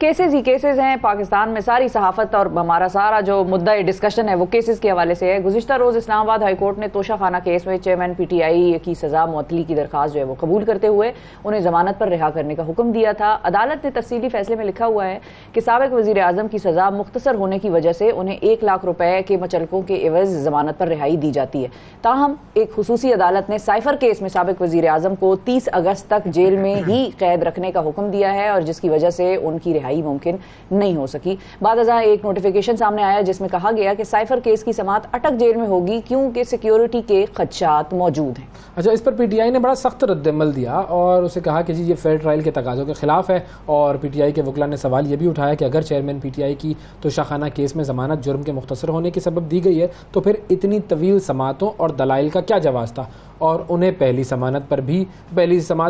Cases ہی cases ہیں پاکستان میں. ساری صحافت اور ہمارا سارا جو مدعا ڈسکشن ہے وہ کیسز کے حوالے سے ہے. گزشتہ روز اسلام آباد ہائی کورٹ نے توشہ خانہ کیس میں چیئرمین پی ٹی آئی کی سزا معطلی کی درخواست جو ہے وہ قبول کرتے ہوئے انہیں ضمانت پر رہا کرنے کا حکم دیا تھا. عدالت نے تفصیلی فیصلے میں لکھا ہوا ہے کہ سابق وزیر اعظم کی سزا مختصر ہونے کی وجہ سے انہیں 1 لاکھ روپے کے مچلقوں کے عوض ضمانت پر رہائی دی جاتی ہے. تاہم ایک خصوصی عدالت نے سائفر کیس میں سابق وزیر اعظم کو 30 اگست تک جیل میں ہی قید رکھنے کا حکم دیا ہے اور جس کی وجہ سے ان کی رہائی ممکن نہیں ہو سکی. بعد ازاں ایک نوٹیفیکیشن سامنے آیا جس میں کہا گیا کہ سائفر کیس کی سماعت اٹک جیل میں ہوگی کیونکہ سیکیورٹی کے خدشات موجود ہیں. اچھا، اس پر پی ٹی آئی نے بڑا سخت رد عمل دیا اور اسے کہا کہ جی یہ فیئر ٹرائل کے تقاضوں کے خلاف ہے. اور پی ٹی آئی کے وکلاء نے سوال یہ بھی اٹھایا کہ اگر چیئرمین پی ٹی آئی کی توشہ خانہ کیس میں ضمانت جرم کے مختصر ہونے کے سبب دی گئی ہے تو پھر اتنی طویل سماعتوں اور دلائل کا کیا جواز تھا اور انہیں پہلی سماعت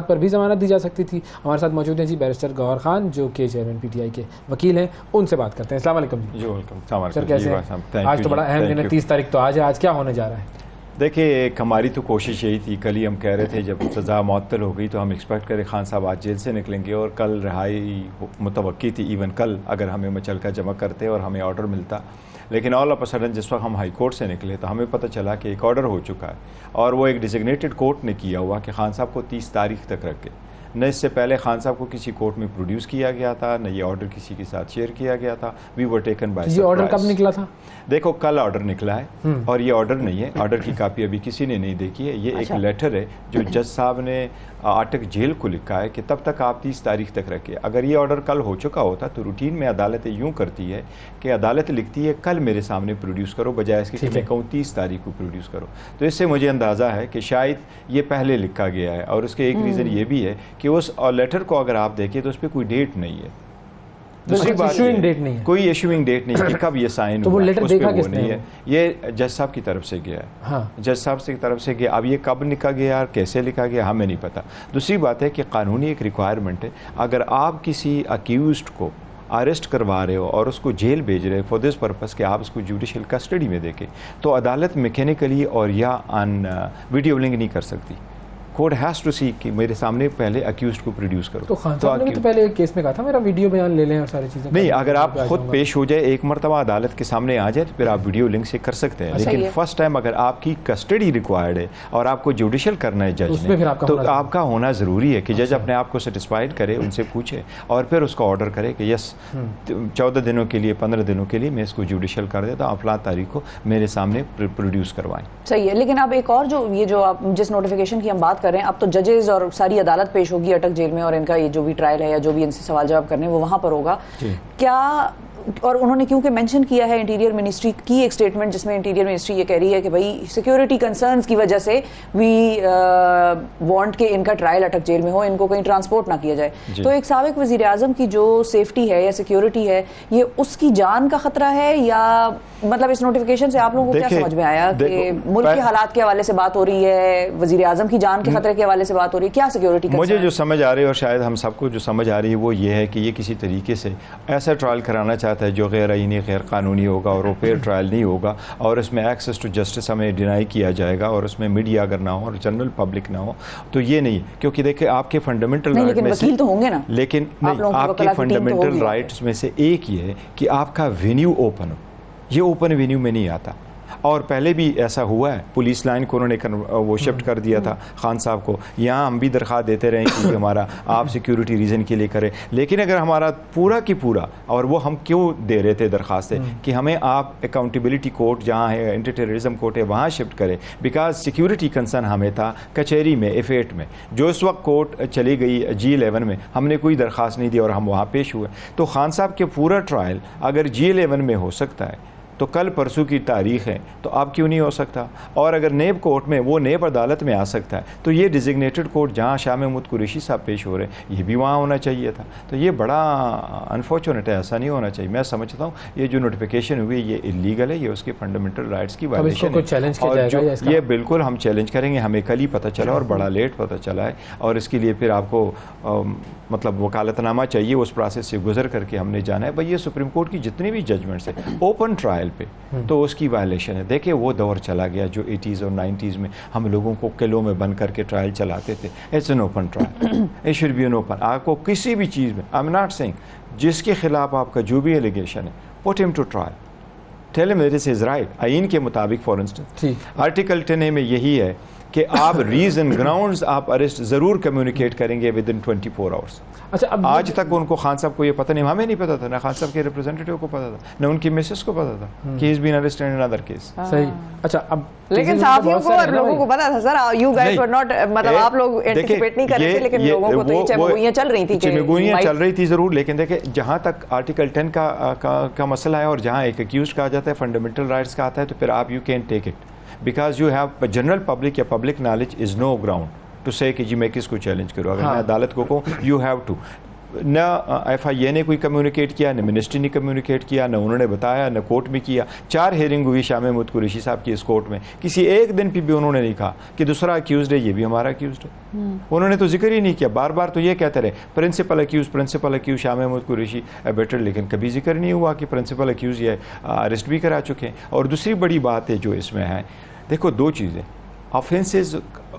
پر بھی ضمانت دی جا سکتی تھی. ہمارے ساتھ موجود ہیں جی بیرسٹر گوہر خان جو کہ چیئرمین پی ٹی آئی کے وکیل ہیں. ان سے بات کرتے ہیں. السلام علیکم جی. ویلکم سر، کیسے ہیں؟ آج تو بڑا اہم دن ہے، 30 تاریخ تو آج ہے. آج کیا ہونے جا رہا ہے؟ دیکھیں، ایک ہماری تو کوشش یہی تھی. کل ہی ہم کہہ رہے تھے جب سزا معطل ہو گئی تو ہم ایکسپیکٹ کریں خان صاحب آج جیل سے نکلیں گے اور کل رہائی متوقع تھی. ایون کل اگر ہمیں مچلکا جمع کرتے اور ہمیں آرڈر ملتا، لیکن آل آف اے سڈن جس وقت ہم ہائی کورٹ سے نکلے تو ہمیں پتہ چلا کہ ایک آرڈر ہو چکا ہے اور وہ ایک ڈیزگنیٹڈ کورٹ نے کیا ہوا کہ خان صاحب کو 30 تاریخ تک رکھے. نہ اس سے پہلے خان صاحب کو کسی کورٹ میں پروڈیوس کیا گیا تھا، نہ یہ آرڈر کسی کے ساتھ شیئر کیا گیا تھا. وی ور ٹیکن بائی سرپرائز. یہ آرڈر کب نکلا تھا؟ دیکھو، کل آرڈر نکلا ہے اور یہ آرڈر نہیں ہے. آرڈر کی کاپی ابھی کسی نے نہیں دیکھی ہے. یہ ایک لیٹر ہے جو جج صاحب نے اٹک جیل کو لکھا ہے کہ تب تک آپ 30 تاریخ تک رکھے. اگر یہ آرڈر کل ہو چکا ہوتا تو روٹین میں عدالتیں یوں کرتی ہے کہ عدالت لکھتی ہے کل میرے سامنے پروڈیوس کرو بجائے اس کے کہ میں کہوں 30 تاریخ کو پروڈیوس کرو. تو اس سے مجھے اندازہ ہے کہ شاید یہ پہلے لکھا گیا ہے اور اس کے ایک ریزن یہ بھی ہے کہ اس لیٹر کو اگر آپ دیکھیں تو اس پہ کوئی ڈیٹ نہیں ہے. دوسری بات کوئی ایشوئنگ ڈیٹ نہیں کہ کب یہ سائن ہوا، اس پہ وہ نہیں ہے. یہ جج صاحب کی طرف سے گیا ہے، جج صاحب کی طرف سے گیا. اب یہ کب لکھا گیا اور کیسے لکھا گیا ہمیں نہیں پتا. دوسری بات ہے کہ قانونی ایک ریکوائرمنٹ ہے، اگر آپ کسی اکیوزڈ کو اریسٹ کروا رہے ہو اور اس کو جیل بھیج رہے فار دس پرپس کہ آپ اس کو جوڈیشل کسٹڈی میں دیکھیں، تو عدالت میکینیکلی اور یا آن ویڈیو لنک نہیں کر سکتی. کورٹ ہیز ٹو سی کہ میرے سامنے پہلے اکیوزڈ کو پروڈیوس کرو. تو خان صاحب نے تو پہلے ایک کیس میں کہا تھا میرا ویڈیو بیان لے لیں اور ساری چیزیں. نہیں، اگر آپ خود پیش ہو جائے ایک مرتبہ عدالت کے سامنے آ جائے تو پھر آپ ویڈیو لنک سے کر سکتے ہیں. لیکن فرسٹ ٹائم اگر آپ کی کسٹڈی ریکوائرڈ ہے اور آپ کو جوڈیشل کرنا ہے جج نے تو آپ کا ہونا ضروری ہے کہ جج اپنے آپ کو سیٹسفائڈ کرے، ان سے پوچھے اور پھر اس کو آرڈر کرے کہ یس 14 دنوں کے لیے 15 دنوں کے لیے میں اس کو جوڈیشل کر دیتا ہوں، فلاں تاریخ کو میرے سامنے پروڈیوس کروائیں. صحیح ہے. لیکن اب ایک اور جو یہ جو آپ جس نوٹیفیکیشن کی ہم بات کر رہے ہیں، اب تو ججز اور ساری عدالت پیش ہوگی اٹک جیل میں اور ان کا یہ جو بھی ٹرائل ہے یا جو بھی ان سے سوال جواب کرنے وہ وہاں پر ہوگا. کیا اور انہوں نے کیونکہ مینشن کیا ہے انٹیریئر منسٹری کی ایک سٹیٹمنٹ جس میں انٹیریئر منسٹری یہ کہہ رہی ہے کہ بھائی سیکیورٹی کنسرنز کی وجہ سے وی وانٹ کہ ان کا ٹرائل اٹک جیل میں ہو، ان کو کہیں ٹرانسپورٹ نہ کیا جائے. تو ایک سابق وزیر اعظم کی جو سیفٹی ہے یا سیکیورٹی ہے یہ اس کی جان کا خطرہ ہے یا مطلب اس نوٹیفیکیشن سے آپ لوگوں کو کیا سمجھ میں آیا کہ ملک کے حالات کے حوالے سے بات ہو رہی ہے، وزیر اعظم کی جان کے خطرے کے حوالے سے بات ہو رہی ہے، کیا سیکیورٹی کنسرن؟ مجھے جو سمجھ آ رہی ہے اور شاید ہم سب کو جو سمجھ آ رہی ہے وہ یہ ہے کہ یہ کسی طریقے سے ایسا ٹرائل کرانا چاہتا ہے جو غیر آئینی غیر قانونی ہوگا اور وہ فیئر ٹرائل نہیں ہوگا اور اس میں ایکسیس ٹو جسٹس ہمیں ڈینائی کیا جائے گا اور اس میں میڈیا اگر نہ ہو اور جنرل پبلک نہ ہو تو یہ نہیں. کیونکہ دیکھیں آپ کے فنڈامنٹل رائٹ میں سے، لیکن آپ کے فنڈامنٹل رائٹس میں سے ایک یہ ہے کہ آپ کا وینیو اوپن ہو. یہ اوپن وینیو میں نہیں آتا اور پہلے بھی ایسا ہوا ہے. پولیس لائن کو انہوں نے وہ شفٹ کر دیا تھا خان صاحب کو. یہاں ہم بھی درخواست دیتے رہے کہ ہمارا آپ سیکیورٹی ریزن کے لیے کریں، لیکن اگر ہمارا پورا کی پورا اور وہ ہم کیوں دے رہے تھے درخواستیں کہ ہمیں آپ اکاؤنٹیبلٹی کورٹ جہاں ہے اینٹی ٹیررزم کورٹ ہے وہاں شفٹ کریں بیکاز سیکیورٹی کنسرن ہمیں تھا کچہری میں F8 میں جو اس وقت کورٹ چلی گئی G11 میں. ہم نے کوئی درخواست نہیں دی اور ہم وہاں پیش ہوئے. تو خان صاحب کے پورا ٹرائل اگر G11 میں ہو سکتا ہے تو کل پرسوں کی تاریخ ہے تو اب کیوں نہیں ہو سکتا؟ اور اگر نیب کورٹ میں وہ نیب عدالت میں آ سکتا ہے تو یہ ڈیزگنیٹڈ کورٹ جہاں شاہ محمود قریشی صاحب پیش ہو رہے ہیں یہ بھی وہاں ہونا چاہیے تھا. تو یہ بڑا انفارچونیٹ ہے، ایسا نہیں ہونا چاہیے. میں سمجھتا ہوں یہ جو نوٹیفیکیشن ہوئی یہ انلیگل ہے، یہ اس کے فنڈامنٹل رائٹس کی وائلیشن ہے اور جو یہ بالکل ہم چیلنج کریں گے. ہمیں کل ہی پتہ چلا اور بڑا لیٹ پتہ چلا ہے اور اس کے لیے پھر آپ کو مطلب وکالت نامہ چاہیے، اس پروسیس سے گزر کر کے ہم نے جانا ہے. بھائی یہ سپریم کورٹ کی جتنی بھی ججمنٹس ہیں اوپن ٹرائل ٹرائل پہ تو اس کی وائلیشن ہے. دیکھیں وہ دور چلا گیا جو 80s اور 90s میں ہم لوگوں کو قلعوں میں بند کر کے ٹرائل چلاتے تھے. It's an open trial, it should be an open. آپ کو کسی بھی چیز میں, آئی ایم ناٹ سیئنگ جس کے خلاف آپ کا جو بھی ایلیگیشن ہے, پٹ ہم ٹو ٹرائل, ٹیل ہم دس از رائٹ. آئین کے مطابق فار انسٹنس آرٹیکل 10A میں یہی ہے کہ آپ ریزن گراؤنڈز آپ اریسٹ ضرور کمیونیکیٹ کریں گے ود ان 24 آورس. اچھا, اب آج تک ان کو خان صاحب کو یہ پتہ نہیں, ہمیں نہیں پتا تھا, نہ خان صاحب کے ریپرزینٹیٹیو کو پتا تھا, نہ ان کی مسز کو پتا تھا کہ ہی از بین اریسٹڈ ان انادر کیس. صحیح. اچا اب لیکن صحافیوں کو اور لوگوں کو پتا تھا سر, یو گائز ور ناٹ, مطلب آپ لوگ اینٹیسپیٹ نہیں کر رہے تھے, لیکن لوگوں کو تو یہ چمگوئیاں چل رہی تھی, چمگوئیاں چل رہی تھی ضرور. لیکن دیکھیں جہاں تک آرٹیکل 10 کا مسئلہ ہے اور جہاں ایک ایکیوزڈ کا جاتا ہے, فنڈامنٹل رائٹس کا آتا ہے, تو پھر آپ you can take it because you have general public یا public knowledge is no ground to say کہ جی میں کس کو چیلنج کروں. اگر میں عدالت کو کہوں یو ہیو ٹو, نہ ایف آئی اے نے کوئی کمیونیکیٹ کیا, نہ منسٹری نے کمیونیکیٹ کیا, نہ انہوں نے بتایا, نہ کورٹ میں کیا. 4 ہیئرنگ ہوئی شاہ محمود قریشی صاحب کی اس کورٹ میں, کسی ایک دن پہ بھی انہوں نے نہیں کہا کہ دوسرا اکیوزڈ ہے, یہ بھی ہمارا اکیوزڈ ہے. انہوں نے تو ذکر ہی نہیں کیا, بار بار تو یہ کہتے رہے principal accuse Shah Mahmood Qureshi better, لیکن کبھی ذکر نہیں ہوا کہ پرنسپل اکیوز یہ اریسٹ بھی کرا چکے ہیں. اور دوسری بڑی بات ہے جو اس میں ہے, دیکھو 2 چیزیں, آفینسز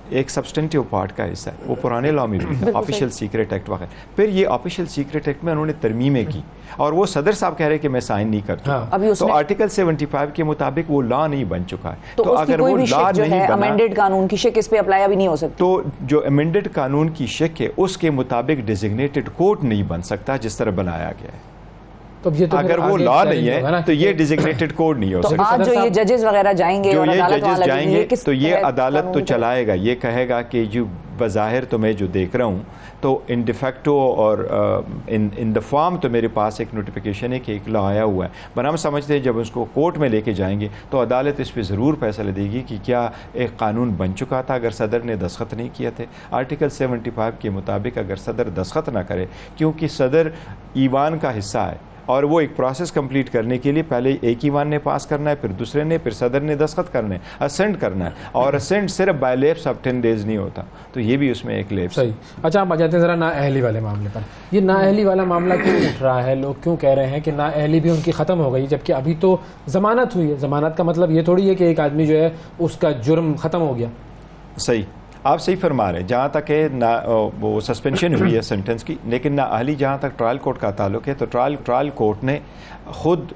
ایک سبسٹنٹیو پارٹ کا حصہ ہے, وہ پرانے لا میں بھی تھا, آفیشیل سیکرٹ ایکٹ وغیرہ. پھر یہ آفیشیل سیکرٹ ایکٹ میں انہوں نے ترمیمیں کی, اور وہ صدر صاحب کہہ رہے کہ میں سائن نہیں کرتا. تو آرٹیکل 75 کے مطابق وہ لا نہیں بن چکا ہے, تو اگر وہ لا نہیں بنا, امینڈڈ قانون کی شک اس پہ اپلائی ابھی نہیں ہو سکتی. تو جو امینڈڈ قانون کی شک ہے اس کے مطابق ڈیزگنیٹڈ کورٹ نہیں بن سکتا جس طرح بنایا گیا ہے. اگر وہ لا نہیں ہے تو یہ ڈیزگنیٹڈ کوڈ نہیں ہو سکتا. آج جو یہ ججز وغیرہ جائیں گے, جو یہ ججز جائیں گے تو یہ عدالت تو چلائے گا, یہ کہے گا کہ جو بظاہر تو میں جو دیکھ رہا ہوں تو ان ڈیفیکٹو اور ان دا فارم تو میرے پاس ایک نوٹیفیکیشن ہے کہ ایک لا آیا ہوا ہے, پر ہم سمجھتے ہیں جب اس کو کورٹ میں لے کے جائیں گے تو عدالت اس پہ ضرور فیصلہ دے گی کہ کیا ایک قانون بن چکا تھا اگر صدر نے دستخط نہیں کیا تھے. آرٹیکل 75 کے مطابق اگر صدر دستخط نہ کرے, کیونکہ صدر ایوان کا حصہ ہے اور وہ ایک پروسیس کمپلیٹ کرنے کے لیے پہلے ایک ایوان نے پاس کرنا ہے, پھر دوسرے نے, پھر صدر نے دستخط کرنا ہے, اسینڈ کرنا ہے, اور اسینڈ صرف بائی لیپس آف 10 days نہیں ہوتا, تو یہ بھی اس میں ایک لیپس. صحیح. اچھا آپ آ جاتے ہیں ذرا نااہلی والے معاملے پر. یہ نااہلی والا معاملہ کیوں اٹھ رہا ہے, لوگ کیوں کہہ رہے ہیں کہ نااہلی بھی ان کی ختم ہو گئی, جبکہ ابھی تو ضمانت ہوئی ہے. ضمانت کا مطلب یہ تھوڑی ہے کہ ایک آدمی جو ہے اس کا جرم ختم ہو گیا. صحیح, آپ صحیح فرما رہے ہیں. جہاں تک ہے وہ سسپینشن ہوئی ہے سینٹنس کی, لیکن نااہلی جہاں تک ٹرائل کورٹ کا تعلق ہے تو ٹرائل کورٹ نے خود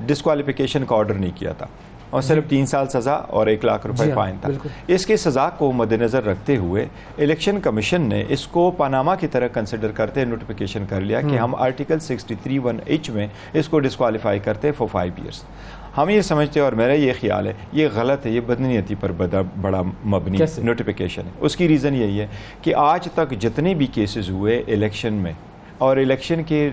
ڈسکوالیفیکیشن کا آرڈر نہیں کیا تھا, اور صرف 3 سال سزا اور 1 لاکھ روپے فائن تھا. اس کی سزا کو مد نظر رکھتے ہوئے الیکشن کمیشن نے اس کو پاناما کی طرح کنسیڈر کرتے نوٹیفیکیشن کر لیا کہ ہم آرٹیکل 63(1)H میں اس کو ڈسکوالیفائی کرتے فور 5 years. ہم یہ سمجھتے ہیں, اور میرا یہ خیال ہے یہ غلط ہے, یہ بدنیتی پر بڑا مبنی نوٹیفیکیشن ہے. اس کی ریزن یہی ہے کہ آج تک جتنے بھی کیسز ہوئے الیکشن میں اور الیکشن کے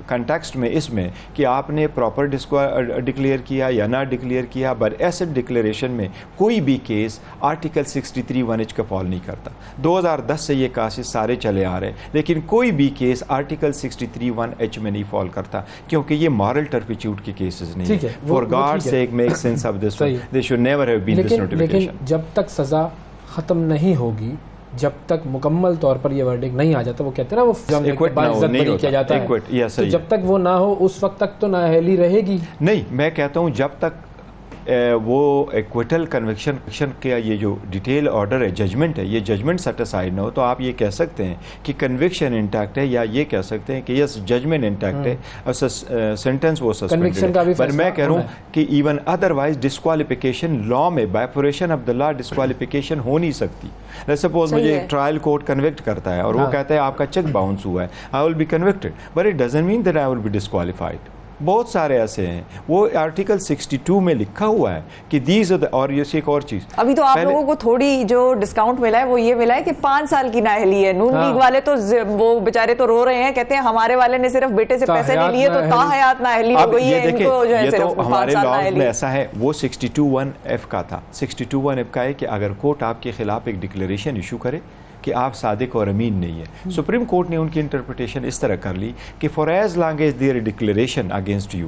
کنٹیکسٹ میں, اس میں کہ آپ نے پراپر ڈکلیئر کیا یا نہ ڈکلیئر کیا, بر ایسڈ ڈکلیریشن میں کوئی بھی کیس آرٹیکل 63(1)H کا فال نہیں کرتا. 2010 سے یہ کیسز سارے چلے آ رہے ہیں, لیکن کوئی بھی کیس آرٹیکل 63(1)H میں نہیں فال کرتا, کیونکہ یہ مارل ٹرپیچیوڈ کے کیسز نہیں ہیں. For God sake make sense of this, they should never have been this notification. لیکن جب تک سزا ختم نہیں ہوگی, جب تک مکمل طور پر یہ ورڈک نہیں آ جاتا, وہ کہتے ہیں نا وہ کیا جاتا ہے, جب تک وہ نہ ہو اس وقت تک تو نااہلی رہے گی. نہیں, میں کہتا ہوں جب تک وہ ایکویٹل کنوکشن کا یہ جو ڈیٹیل آرڈر ہے, ججمنٹ ہے, یہ ججمنٹ سیٹ اسائڈ نہ ہو, تو آپ یہ کہہ سکتے ہیں کہ کنوکشن انٹیکٹ ہے, یا یہ کہہ سکتے ہیں کہ یس ججمنٹ انٹیکٹ ہے اور سینٹنس وہ سسپینڈ ہے. پر میں کہہ رہا ہوں کہ ایون ادروائز ڈسکوالیفیکیشن لا میں بائفوریشن آف دا لا ڈسکوالیفیکیشن ہو نہیں سکتی. سپوز مجھے ٹرائل کورٹ کنوکٹ کرتا ہے اور وہ کہتا ہے آپ کا چیک باؤنس ہوا ہے, I will be convicted, but it doesn't mean that I will be disqualified. بہت سارے ایسے ہیں, وہ آرٹیکل 62 میں لکھا ہوا ہے کہ دیز, اور یہ ایک اور چیز ابھی تو آپ لوگوں کو تھوڑی جو ڈسکاؤنٹ ملا ہے وہ یہ ملا ہے کہ 5 سال کی نااہلی ہے. نون لیگ والے تو وہ بیچارے تو رو رہے ہیں, کہتے ہیں ہمارے والے نے صرف بیٹے سے پیسے نہیں لیے تو تاحیات نااہلی ہو گئی ہے, ان کو جو ہے صرف 5 سال نااہلی. ایسا ہے, وہ 62(1)F کا تھا. 62(1)F کا ہے کہ اگر کورٹ آپ کے خلاف ایک ڈکلیریشن ایشو کرے کہ آپ صادق اور امین نہیں ہے, سپریم کورٹ نے ان کی انٹرپریٹیشن اس طرح کر لی کہ for as long as there declaration against you,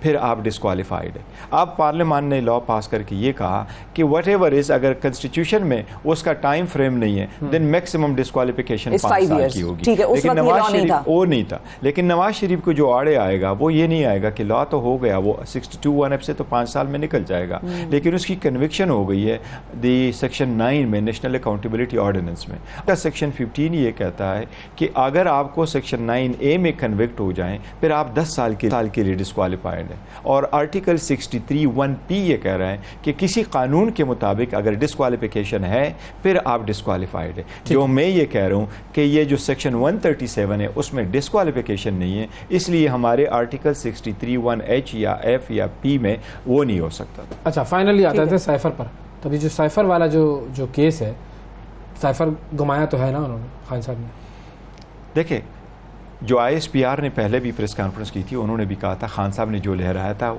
پھر آپ ڈسکوالیفائڈ ہیں. اب پارلیمان نے لا پاس کر کے یہ کہا کہ وٹ ایور از, اگر کنسٹیٹیوشن میں اس کا ٹائم فریم نہیں ہے دین میکسیمم ڈسکوالیفیکیشن 5 سال کی ہوگی. لیکن نواز شریف وہ نہیں تھا. لیکن نواز شریف کو جو آڑے آئے گا وہ یہ نہیں آئے گا کہ لا تو ہو گیا, وہ 62(1) سے تو 5 سال میں نکل جائے گا, لیکن اس کی کنوکشن ہو گئی ہے دی سیکشن 9 میں, نیشنل اکاؤنٹیبلٹی آرڈیننس میں. سیکشن 15 یہ کہتا ہے کہ اگر آپ کو سیکشن 9A میں کنوکٹ ہو جائیں پھر آپ 10 سال کے لیے ڈسکوالیفائڈ ہیں. اور آرٹیکل 63(1)P یہ کہہ رہا ہے کہ کسی قانون کے مطابق اگر ڈسکوالیفیکیشن ہے پھر آپ ڈسکوالیفائڈ ہیں. جو میں یہ کہہ رہا ہوں کہ یہ جو سیکشن 137 ہے اس میں ڈسکوالیفیکیشن نہیں ہے, اس لیے ہمارے آرٹیکل 63(1)H یا F یا P میں وہ نہیں ہو سکتا. اچھا, فائنلی آتا ہے سائفر پر. تو ابھی جو سائفر والا جو کیس ہے, سائفر گمایا تو ہے نا انہوں نے, خان صاحب نے. دیکھیں, جو ISPR نے پہلے بھی پریس کانفرنس کی تھی, انہوں نے بھی کہا تھا خان صاحب نے جو لہرایا تھا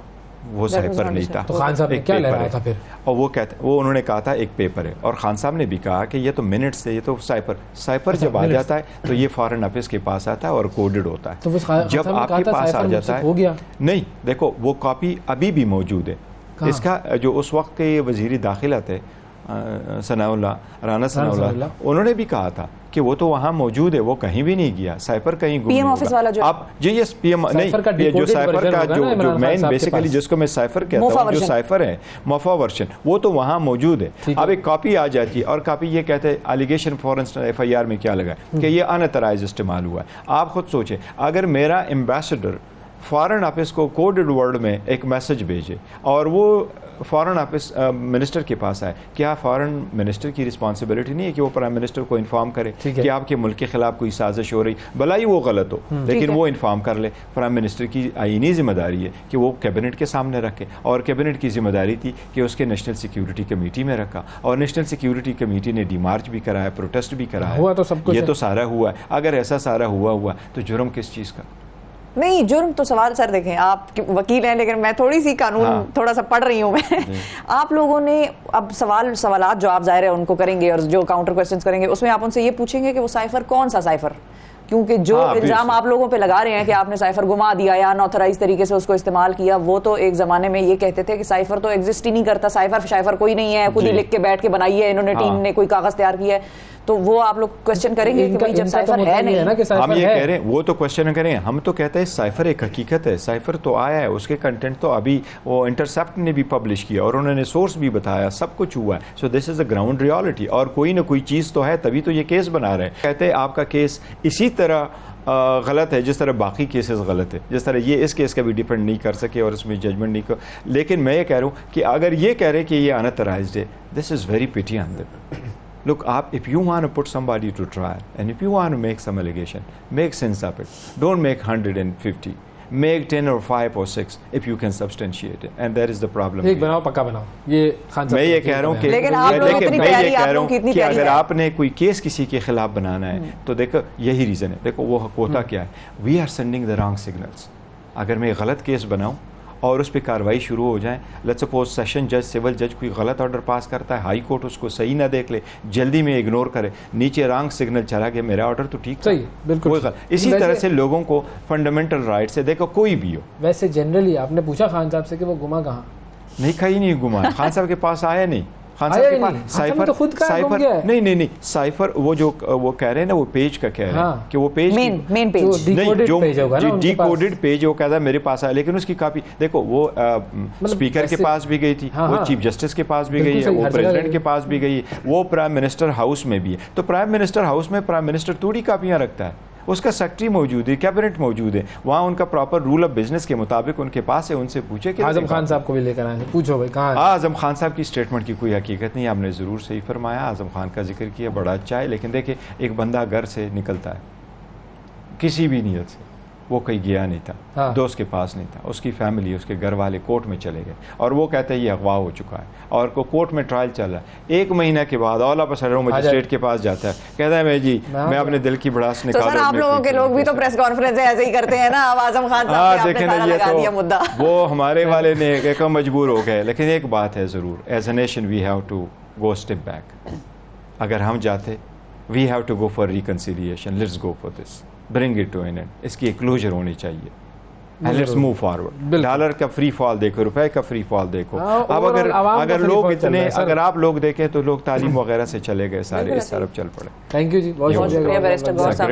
وہ سائفر نہیں تھا. تو خان صاحب نے کیا لہرایا تھا پھر؟ اور وہ انہوں نے کہا تھا ایک پیپر ہے, اور خان صاحب نے بھی کہا کہ یہ تو منٹس ہے, یہ تو سائفر جب آ جاتا ہے تو یہ فارن آفس کے پاس آتا ہے اور کوڈڈ ہوتا ہے. جب آپ کے پاس آ جاتا ہے, نہیں دیکھو وہ کاپی ابھی بھی موجود ہے اس کا. جو اس وقت کے وزیر داخلہ تھے رانا ثناء اللہ, انہوں نے بھی کہا تھا کہ وہ تو وہاں موجود ہے, وہ کہیں بھی نہیں گیا. سائفر کہیں گم نہیں ہوگا. آپ جی یس پی ایم نہیں, جو سائفر کا جو مین بیسیکلی جس کو میں سائفر کہتا ہوں, جو سائفر ہے موفا ورژن, وہ تو وہاں موجود ہے. اب ایک کاپی آ جاتی ہے, اور کاپی یہ کہتے ہیں الیگیشن فار انسٹنس FIR میں کیا لگا ہے کہ یہ اناترائز استعمال ہوا ہے. آپ خود سوچیں, اگر میرا ایمبیسڈر فارن آفس کو کوڈڈ ورڈ میں ایک میسج بھیجے اور وہ فارن آفس منسٹر کے پاس آئے, کیا فارن منسٹر کی رسپانسبلٹی نہیں ہے کہ وہ پرائم منسٹر کو انفارم کرے کہ آپ کے ملک کے خلاف کوئی سازش ہو رہی, بھلائی وہ غلط ہو لیکن وہ انفارم کر لے. پرائم منسٹر کی آئینی ذمہ داری ہے کہ وہ کیبنٹ کے سامنے رکھے, اور کیبنٹ کی ذمہ داری تھی کہ اس کے نیشنل سیکیورٹی کمیٹی میں رکھا, اور نیشنل سیکیورٹی کمیٹی نے ڈی مارچ بھی کرایا, پروٹیسٹ بھی کرایا. یہ تو سارا ہوا ہے. اگر ایسا سارا ہوا تو جرم کس چیز کا؟ نہیں, جرم تو سوال سر دیکھیں, آپ وکیل ہیں لیکن میں تھوڑی سی قانون تھوڑا سا پڑھ رہی ہوں میں. آپ لوگوں نے اب سوالات جو آپ ظاہر ہے ان کو کریں گے اور جو کاؤنٹر کوسچنز کریں گے اس میں آپ ان سے یہ پوچھیں گے کہ وہ سائفر کون سا سائفر, کیونکہ جو الزام آپ لوگوں پہ لگا رہے ہیں کہ آپ نے سائفر گما دیا یا انآتھرائز طریقے سے اس کو استعمال کیا, وہ تو ایک زمانے میں یہ کہتے تھے کہ سائفر تو ایگزسٹ ہی نہیں کرتا, سائفر کوئی نہیں ہے, خود ہی لکھ کے بیٹھ کے بنائی ہے انہوں نے, ٹیم نے کوئی کاغذ تیار کیا ہے. تو وہ آپ لوگ کوشچن کریں گے کہ بھائی جب سائفر ہے نہیں, ہم یہ کہہ رہے ہیں وہ تو کوشچن کریں, ہم تو کہتے ہیں سائفر ایک حقیقت ہے, سائفر تو آیا ہے, اس کے کنٹینٹ تو ابھی وہ انٹرسیپٹ نے بھی پبلش کیا اور انہوں نے سورس بھی بتایا, سب کچھ ہوا ہے. سو دس از اے گراؤنڈ ریالٹی, اور کوئی نہ کوئی چیز تو ہے تبھی تو یہ کیس بنا رہے ہیں. کہتے ہیں آپ کا کیس اسی طرح غلط ہے جس طرح باقی کیسز غلط ہے, جس طرح یہ اس کیس کا بھی ڈیپینڈ نہیں کر سکے اور اس میں ججمنٹ نہیں کر. لیکن میں یہ کہہ رہا ہوں کہ اگر یہ کہہ رہے کہ یہ اناترائزڈ ہے, دس از ویری پیٹی آن دم. Look, if you want to put somebody to trial and if you want to make some allegation, make sense of it. Don't make 150. Make 10 or 5 or 6 if you can substantiate it. And that is the problem. ایک بناؤ, پکا بناؤ. یہ خان صاحب, میں یہ کہہ رہا ہوں کہ لیکن آپ لوگ اتنی پیاری, آپ لوگ کتنی پیاری ہے. اگر آپ نے کوئی کیس کسی کے خلاف بنانا ہے تو دیکھو یہی ریزن ہے. دیکھو وہ ہوتا کیا ہے, we are sending the wrong signals. اگر میں غلط کیس بناؤں اور اس پہ کارروائی شروع ہو جائیں, لیٹس سپوز سیشن جج, سول جج کوئی غلط آرڈر پاس کرتا ہے, ہائی کورٹ اس کو صحیح نہ دیکھ لے, جلدی میں اگنور کرے, نیچے رانگ سگنل چلا گیا, میرا آرڈر تو ٹھیک تھا, بالکل. اسی طرح سے لوگوں کو فنڈامنٹل رائٹ سے, دیکھو کوئی بھی ہو. ویسے جنرلی آپ نے پوچھا خان صاحب سے کہ وہ گما کہاں؟ نہیں, کہیں نہیں گما, خان صاحب کے پاس آیا نہیں. خان صاحب کے پاس سائفر نہیں سائفر وہ جو وہ کہہ رہے ہیں نا, وہ پیج کا کہہ رہے ہیں کہ وہ پیج مین پیج جو ڈی کوڈڈ پیج وہ کہتا ہے میرے پاس آیا, لیکن اس کی کاپی دیکھو وہ اسپیکر کے پاس بھی گئی تھی, وہ چیف جسٹس کے پاس بھی گئی ہے, وہ پریزیڈنٹ کے پاس بھی گئی ہے, وہ پرائم منسٹر ہاؤس میں بھی ہے. تو پرائم منسٹر ہاؤس میں پرائم منسٹر تھوڑی کاپیاں رکھتا ہے, اس کا سیکٹری موجود ہے, کیبنٹ موجود ہے, وہاں ان کا پراپر رول آف بزنس کے مطابق ان کے پاس ہے, ان سے پوچھے کہ اعظم خان صاحب کو بھی لے کر آئے, پوچھو بھائی کہاں ہے. اعظم خان صاحب کی اسٹیٹمنٹ کی کوئی حقیقت نہیں, آپ نے ضرور صحیح فرمایا, اعظم خان کا ذکر کیا, بڑا اچھا ہے. لیکن دیکھیں ایک بندہ گھر سے نکلتا ہے کسی بھی نیت سے, وہ کہیں گیا نہیں تھا, دوست کے پاس نہیں تھا, اس کی فیملی, اس کے گھر والے کورٹ میں چلے گئے اور وہ کہتے ہیں یہ اغوا ہو چکا ہے اور کورٹ میں ٹرائل چل رہا ہے. 1 مہینہ کے بعد all of a sudden magistrate کے پاس جاتا ہے, کہتا ہے میں اپنے دل کی بڑاس نکالوں. تو سر آپ لوگوں کے لوگ بھی تو پریس کانفرنس ایسے ہی کرتے ہیں نا, اب اعظم خان صاحب نے سارا لگا دیا مدعا. وہ ہمارے والے نے ایک مجبور ہو گئے. لیکن ایک بات ہے ضرور, as a nation we have to go step back. اگر ہم جاتے, we have to go for reconciliation, let's go for this, bring it to an end. اس کی ایک کلوجر ہونی چاہیے. Let's move forward. ڈالر کا فری فال دیکھو, روپے کا فری فال دیکھو. اب اگر لوگ اتنے, اگر آپ لوگ دیکھیں تو لوگ تعلیم وغیرہ سے چلے گئے سارے, اس طرف چل پڑے. تھینک یو جی, بہت شکریہ.